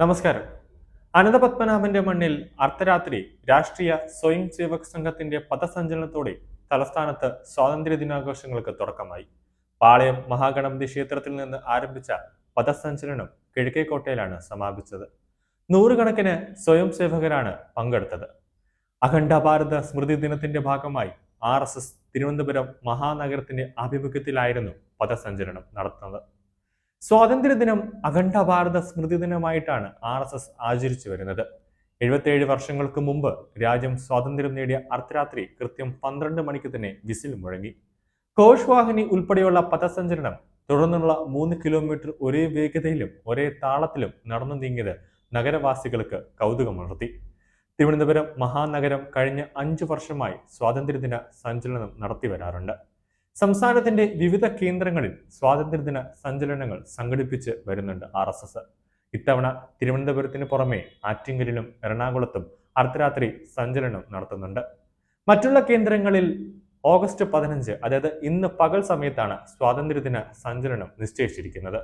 നമസ്കാരം. അനന്തപത്മനാഭന്റെ മണ്ണിൽ അർദ്ധരാത്രി രാഷ്ട്രീയ സ്വയം സേവക് സംഘത്തിന്റെ പഥസഞ്ചലനത്തോടെ തലസ്ഥാനത്ത് സ്വാതന്ത്ര്യ ദിനാഘോഷങ്ങൾക്ക് തുടക്കമായി. പാളയം മഹാഗണപതി ക്ഷേത്രത്തിൽ നിന്ന് ആരംഭിച്ച പഥസഞ്ചലനം കിഴക്കേക്കോട്ടയിലാണ് സമാപിച്ചത്. നൂറുകണക്കിന് സ്വയം സേവകരാണ് പങ്കെടുത്തത്. അഖണ്ഡ ഭാരത സ്മൃതി ദിനത്തിന്റെ ഭാഗമായി RSS തിരുവനന്തപുരം മഹാനഗരത്തിന്റെ ആഭിമുഖ്യത്തിലായിരുന്നു പഥസഞ്ചലനം നടത്തുന്നത്. സ്വാതന്ത്ര്യദിനം അഖണ്ഡ ഭാരത സ്മൃതി ദിനമായിട്ടാണ് RSS ആചരിച്ചു വരുന്നത്. 77 വർഷങ്ങൾക്ക് മുമ്പ് രാജ്യം സ്വാതന്ത്ര്യം നേടിയ അർദ്ധരാത്രി കൃത്യം 12 മണിക്ക് തന്നെ വിസിൽ മുഴങ്ങി. ഘോഷ് വാഹിനി ഉൾപ്പെടെയുള്ള പഥസഞ്ചലനം തുടർന്നുള്ള 3 കിലോമീറ്റർ ഒരേ വേഗതയിലും ഒരേ താളത്തിലും നടന്നു നീങ്ങിയത് നഗരവാസികൾക്ക് കൗതുകമുണർത്തി. തിരുവനന്തപുരം മഹാനഗരം കഴിഞ്ഞ 5 വർഷമായി സ്വാതന്ത്ര്യദിന സഞ്ചലനം നടത്തി വരാറുണ്ട്. സംസ്ഥാനത്തിന്റെ വിവിധ കേന്ദ്രങ്ങളിൽ സ്വാതന്ത്ര്യദിന സഞ്ചലനങ്ങൾ സംഘടിപ്പിച്ച് വരുന്നുണ്ട് RSS. ഇത്തവണ തിരുവനന്തപുരത്തിന് പുറമെ ആറ്റിങ്ങലിലും എറണാകുളത്തും അർദ്ധരാത്രി സഞ്ചലനം നടത്തുന്നുണ്ട്. മറ്റുള്ള കേന്ദ്രങ്ങളിൽ ഓഗസ്റ്റ് 15, അതായത് ഇന്ന് പകൽ സമയത്താണ് സ്വാതന്ത്ര്യദിന സഞ്ചലനം നിശ്ചയിച്ചിരിക്കുന്നത്.